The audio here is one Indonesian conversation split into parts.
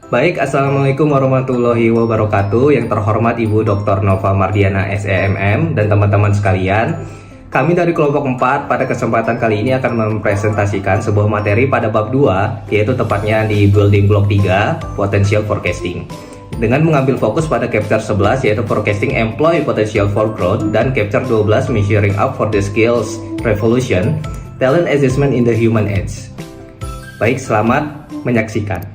Baik, Assalamualaikum warahmatullahi wabarakatuh. Yang terhormat Ibu Dr. Nova Mardiana SEMM dan teman-teman sekalian. Kami dari kelompok 4 pada kesempatan kali ini akan mempresentasikan sebuah materi pada bab 2, yaitu tepatnya di building block 3, potential forecasting. Dengan mengambil fokus pada chapter 11 yaitu forecasting employee potential for growth dan chapter 12 measuring up for the skills revolution, talent assessment in the human age. Baik, selamat menyaksikan.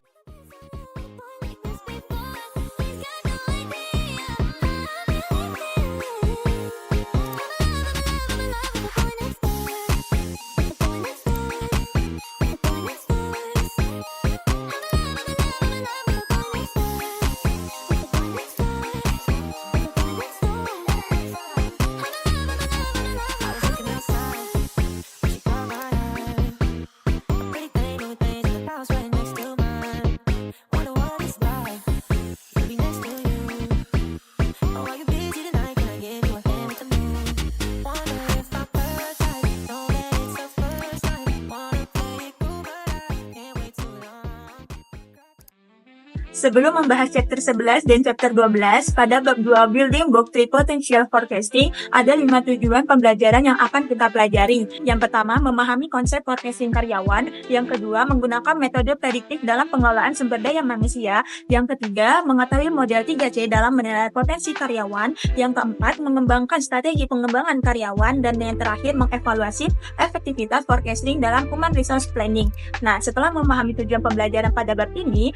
Sebelum membahas chapter 11 dan chapter 12, pada bab 2 Building Block 3 Potential Forecasting, ada 5 tujuan pembelajaran yang akan kita pelajari. Yang pertama, memahami konsep forecasting karyawan. Yang kedua, menggunakan metode prediktif dalam pengelolaan sumber daya manusia. Yang ketiga, mengetahui model 3C dalam menilai potensi karyawan. Yang keempat, mengembangkan strategi pengembangan karyawan. Dan yang terakhir, mengevaluasi efektivitas forecasting dalam human resource planning. Nah, setelah memahami tujuan pembelajaran pada bab ini,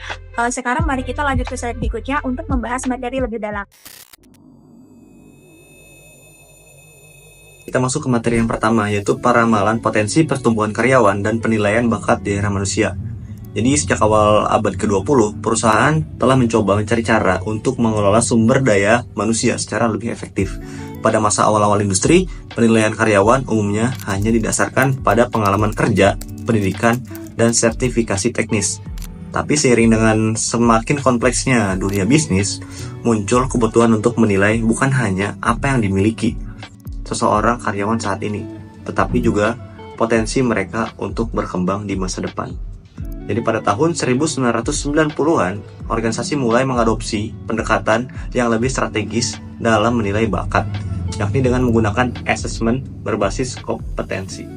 sekarang mari kita lanjut ke slide berikutnya untuk membahas materi lebih dalam. Kita masuk ke materi yang pertama, yaitu peramalan potensi pertumbuhan karyawan dan penilaian bakat di era manusia. Jadi sejak awal abad ke-20, perusahaan telah mencoba mencari cara untuk mengelola sumber daya manusia secara lebih efektif. Pada masa awal-awal industri, penilaian karyawan umumnya hanya didasarkan pada pengalaman kerja, pendidikan, dan sertifikasi teknis. Tapi seiring dengan semakin kompleksnya dunia bisnis, muncul kebutuhan untuk menilai bukan hanya apa yang dimiliki seseorang karyawan saat ini, tetapi juga potensi mereka untuk berkembang di masa depan. Jadi pada tahun 1990-an, organisasi mulai mengadopsi pendekatan yang lebih strategis dalam menilai bakat, yakni dengan menggunakan assessment berbasis kompetensi.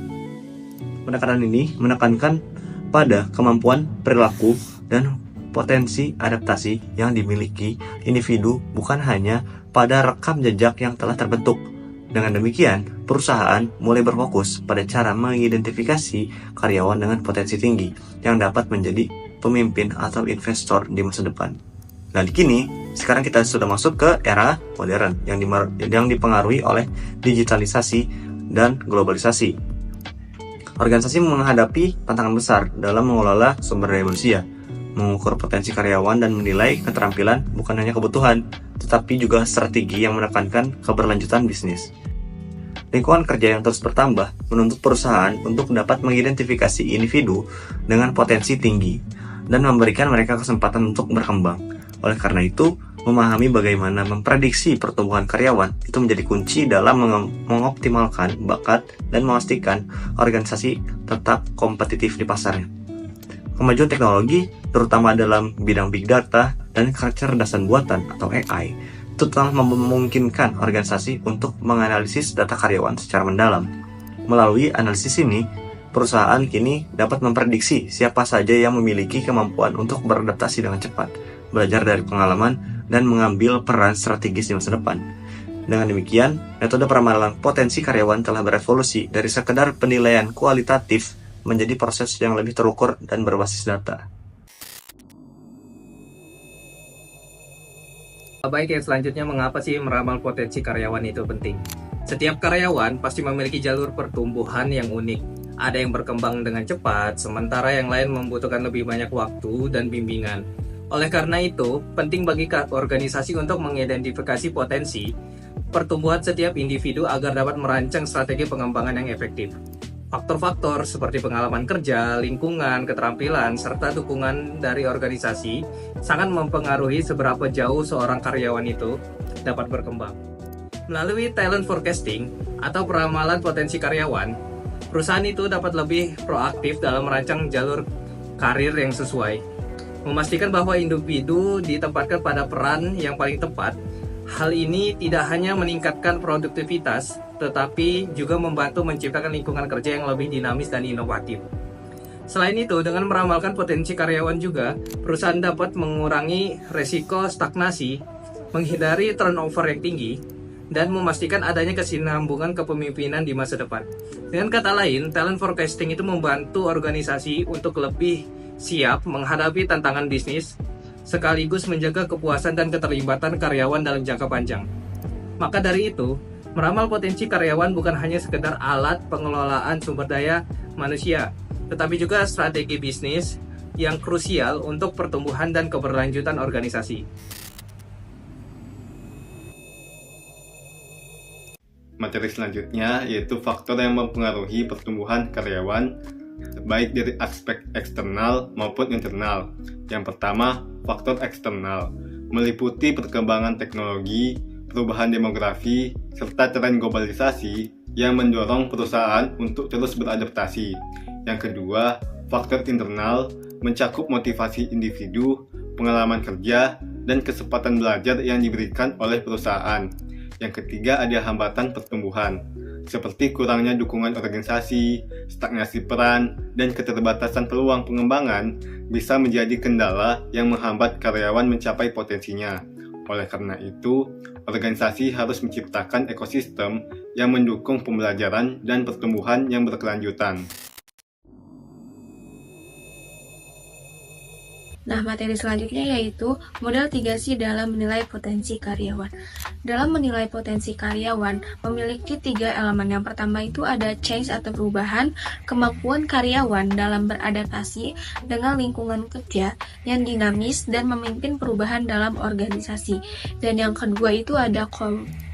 Pendekatan ini menekankan pada kemampuan perilaku dan potensi adaptasi yang dimiliki individu, bukan hanya pada rekam jejak yang telah terbentuk. Dengan demikian, perusahaan mulai berfokus pada cara mengidentifikasi karyawan dengan potensi tinggi yang dapat menjadi pemimpin atau investor di masa depan. Nah, di kini sekarang kita sudah masuk ke era modern yang dipengaruhi oleh digitalisasi dan globalisasi. Organisasi menghadapi tantangan besar dalam mengelola sumber daya manusia, mengukur potensi karyawan dan menilai keterampilan bukan hanya kebutuhan, tetapi juga strategi yang menekankan keberlanjutan bisnis. Lingkungan kerja yang terus bertambah menuntut perusahaan untuk dapat mengidentifikasi individu dengan potensi tinggi dan memberikan mereka kesempatan untuk berkembang. Oleh karena itu, memahami bagaimana memprediksi pertumbuhan karyawan itu menjadi kunci dalam mengoptimalkan bakat dan memastikan organisasi tetap kompetitif di pasarnya. Kemajuan teknologi, terutama dalam bidang big data dan kecerdasan buatan atau AI, itu telah memungkinkan organisasi untuk menganalisis data karyawan secara mendalam. Melalui analisis ini, perusahaan kini dapat memprediksi siapa saja yang memiliki kemampuan untuk beradaptasi dengan cepat, belajar dari pengalaman, dan mengambil peran strategis di masa depan. Dengan demikian, metode peramalan potensi karyawan telah berevolusi dari sekedar penilaian kualitatif menjadi proses yang lebih terukur dan berbasis data. Baik, yang selanjutnya, mengapa sih meramal potensi karyawan itu penting? Setiap karyawan pasti memiliki jalur pertumbuhan yang unik. Ada yang berkembang dengan cepat, sementara yang lain membutuhkan lebih banyak waktu dan bimbingan. Oleh karena itu, penting bagi organisasi untuk mengidentifikasi potensi pertumbuhan setiap individu agar dapat merancang strategi pengembangan yang efektif. Faktor-faktor seperti pengalaman kerja, lingkungan, keterampilan, serta dukungan dari organisasi sangat mempengaruhi seberapa jauh seorang karyawan itu dapat berkembang. Melalui talent forecasting atau peramalan potensi karyawan, perusahaan itu dapat lebih proaktif dalam merancang jalur karir yang sesuai. memastikan bahwa individu ditempatkan pada peran yang paling tepat. Hal ini tidak hanya meningkatkan produktivitas, tetapi juga membantu menciptakan lingkungan kerja yang lebih dinamis dan inovatif. Selain itu, dengan meramalkan potensi karyawan juga, perusahaan dapat mengurangi resiko stagnasi, menghindari turnover yang tinggi, dan memastikan adanya kesinambungan kepemimpinan di masa depan. Dengan kata lain, talent forecasting itu membantu organisasi untuk lebih siap menghadapi tantangan bisnis, sekaligus menjaga kepuasan dan keterlibatan karyawan dalam jangka panjang. Maka dari itu, meramal potensi karyawan bukan hanya sekedar alat pengelolaan sumber daya manusia, tetapi juga strategi bisnis yang krusial untuk pertumbuhan dan keberlanjutan organisasi. Materi selanjutnya yaitu faktor yang mempengaruhi pertumbuhan karyawan baik dari aspek eksternal maupun internal. Yang pertama, faktor eksternal meliputi perkembangan teknologi, perubahan demografi, serta tren globalisasi yang mendorong perusahaan untuk terus beradaptasi. Yang kedua, faktor internal mencakup motivasi individu, pengalaman kerja, dan kesempatan belajar yang diberikan oleh perusahaan. Yang ketiga, ada hambatan pertumbuhan, seperti kurangnya dukungan organisasi, stagnasi peran, dan keterbatasan peluang pengembangan bisa menjadi kendala yang menghambat karyawan mencapai potensinya. Oleh karena itu, organisasi harus menciptakan ekosistem yang mendukung pembelajaran dan pertumbuhan yang berkelanjutan. Nah, materi selanjutnya yaitu model 3C dalam menilai potensi karyawan. Dalam menilai potensi karyawan, memiliki 3 elemen. Yang pertama itu ada change atau perubahan, kemampuan karyawan dalam beradaptasi dengan lingkungan kerja yang dinamis dan memimpin perubahan dalam organisasi. Dan yang kedua itu ada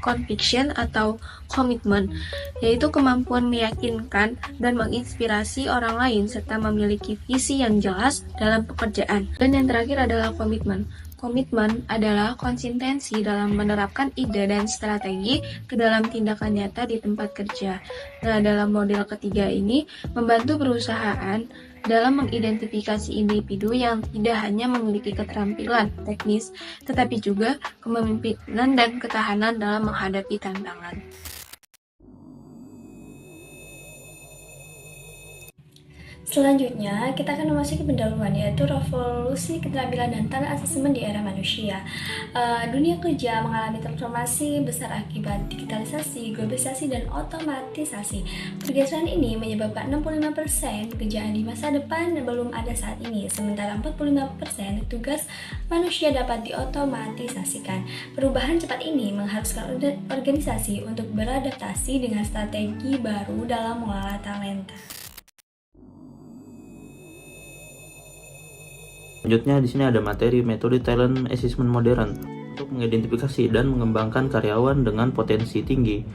conviction atau komitmen, yaitu kemampuan meyakinkan dan menginspirasi orang lain serta memiliki visi yang jelas dalam pekerjaan. Dan yang terakhir adalah komitmen. Komitmen adalah konsistensi dalam menerapkan ide dan strategi ke dalam tindakan nyata di tempat kerja. Nah, dalam model ketiga ini membantu perusahaan dalam mengidentifikasi individu yang tidak hanya memiliki keterampilan teknis, tetapi juga kepemimpinan dan ketahanan dalam menghadapi tantangan. Selanjutnya, kita akan memasuki pendahuluan, yaitu revolusi keterampilan dan talent assessment di era manusia. Dunia kerja mengalami transformasi besar akibat digitalisasi, globalisasi, dan otomatisasi. Pergeseran ini menyebabkan 65% pekerjaan di masa depan belum ada saat ini, sementara 45% tugas manusia dapat diotomatisasikan. Perubahan cepat ini mengharuskan organisasi untuk beradaptasi dengan strategi baru dalam mengelola talenta. Selanjutnya di sini ada materi metode talent assessment modern untuk mengidentifikasi dan mengembangkan karyawan dengan potensi tinggi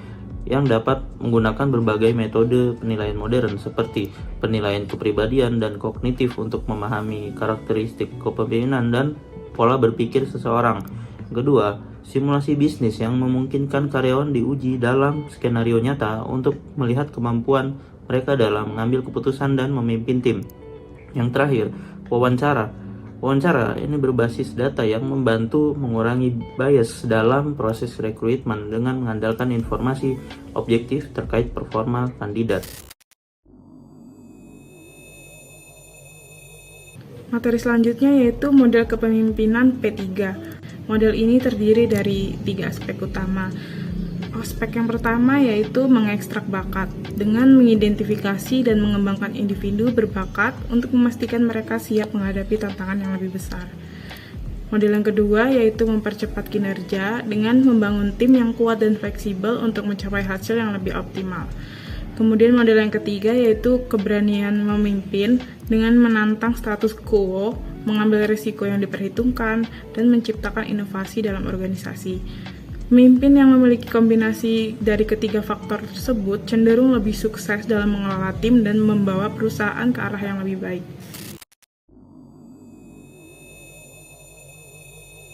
yang dapat menggunakan berbagai metode penilaian modern seperti penilaian kepribadian dan kognitif untuk memahami karakteristik kepemimpinan dan pola berpikir seseorang. Kedua, simulasi bisnis yang memungkinkan karyawan diuji dalam skenario nyata untuk melihat kemampuan mereka dalam mengambil keputusan dan memimpin tim. Yang terakhir, wawancara. Wawancara ini berbasis data yang membantu mengurangi bias dalam proses rekrutmen dengan mengandalkan informasi objektif terkait performa kandidat. Materi selanjutnya yaitu model kepemimpinan P3. Model ini terdiri dari 3 aspek utama. Aspek yang pertama yaitu mengekstrak bakat dengan mengidentifikasi dan mengembangkan individu berbakat untuk memastikan mereka siap menghadapi tantangan yang lebih besar. Model yang kedua yaitu mempercepat kinerja dengan membangun tim yang kuat dan fleksibel untuk mencapai hasil yang lebih optimal. Kemudian model yang ketiga yaitu keberanian memimpin dengan menantang status quo, mengambil risiko yang diperhitungkan, dan menciptakan inovasi dalam organisasi. Pemimpin yang memiliki kombinasi dari ketiga faktor tersebut cenderung lebih sukses dalam mengelola tim dan membawa perusahaan ke arah yang lebih baik.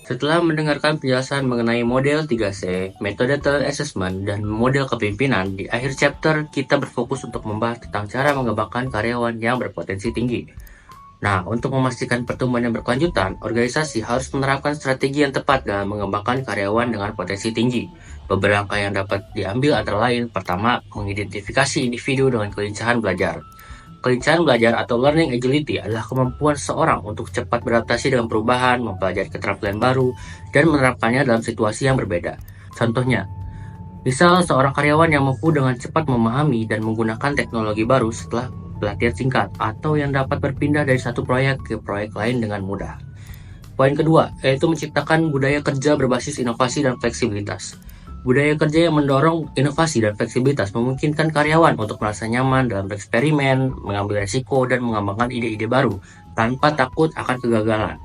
Setelah mendengarkan penjelasan mengenai model 3C, metode talent assessment, dan model kepemimpinan, di akhir chapter kita berfokus untuk membahas tentang cara mengembangkan karyawan yang berpotensi tinggi. Nah, untuk memastikan pertumbuhan yang berkelanjutan, organisasi harus menerapkan strategi yang tepat dalam mengembangkan karyawan dengan potensi tinggi. Beberapa langkah yang dapat diambil antara lain, pertama, mengidentifikasi individu dengan kelincahan belajar. Kelincahan belajar atau learning agility adalah kemampuan seseorang untuk cepat beradaptasi dengan perubahan, mempelajari keterampilan baru, dan menerapkannya dalam situasi yang berbeda. Contohnya, misal seorang karyawan yang mampu dengan cepat memahami dan menggunakan teknologi baru setelah pelatihan singkat, atau yang dapat berpindah dari satu proyek ke proyek lain dengan mudah. Poin kedua, yaitu menciptakan budaya kerja berbasis inovasi dan fleksibilitas. Budaya kerja yang mendorong inovasi dan fleksibilitas memungkinkan karyawan untuk merasa nyaman dalam bereksperimen, mengambil resiko, dan mengembangkan ide-ide baru tanpa takut akan kegagalan.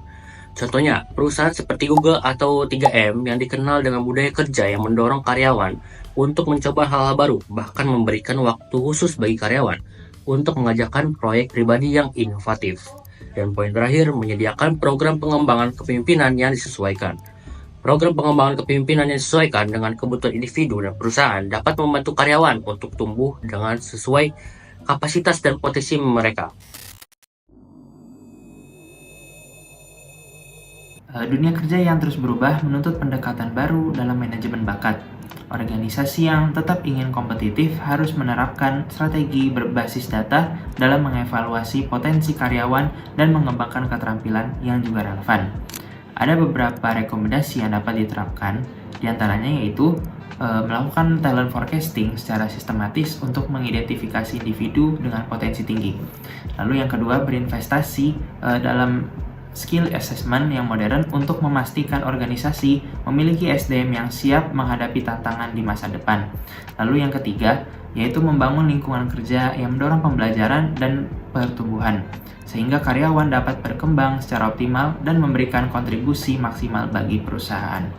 Contohnya, perusahaan seperti Google atau 3M yang dikenal dengan budaya kerja yang mendorong karyawan untuk mencoba hal-hal baru, bahkan memberikan waktu khusus bagi karyawan untuk mengajarkan proyek pribadi yang inovatif. Dan poin terakhir, menyediakan program pengembangan kepemimpinan yang disesuaikan. Program pengembangan kepemimpinan yang disesuaikan dengan kebutuhan individu dan perusahaan dapat membantu karyawan untuk tumbuh dengan sesuai kapasitas dan potensi mereka. Dunia kerja yang terus berubah menuntut pendekatan baru dalam manajemen bakat. Organisasi yang tetap ingin kompetitif harus menerapkan strategi berbasis data dalam mengevaluasi potensi karyawan dan mengembangkan keterampilan yang juga relevan. Ada beberapa rekomendasi yang dapat diterapkan, diantaranya yaitu melakukan talent forecasting secara sistematis untuk mengidentifikasi individu dengan potensi tinggi. Lalu yang kedua, berinvestasi dalam skill assessment yang modern untuk memastikan organisasi memiliki SDM yang siap menghadapi tantangan di masa depan. Lalu yang ketiga, yaitu membangun lingkungan kerja yang mendorong pembelajaran dan pertumbuhan, sehingga karyawan dapat berkembang secara optimal dan memberikan kontribusi maksimal bagi perusahaan.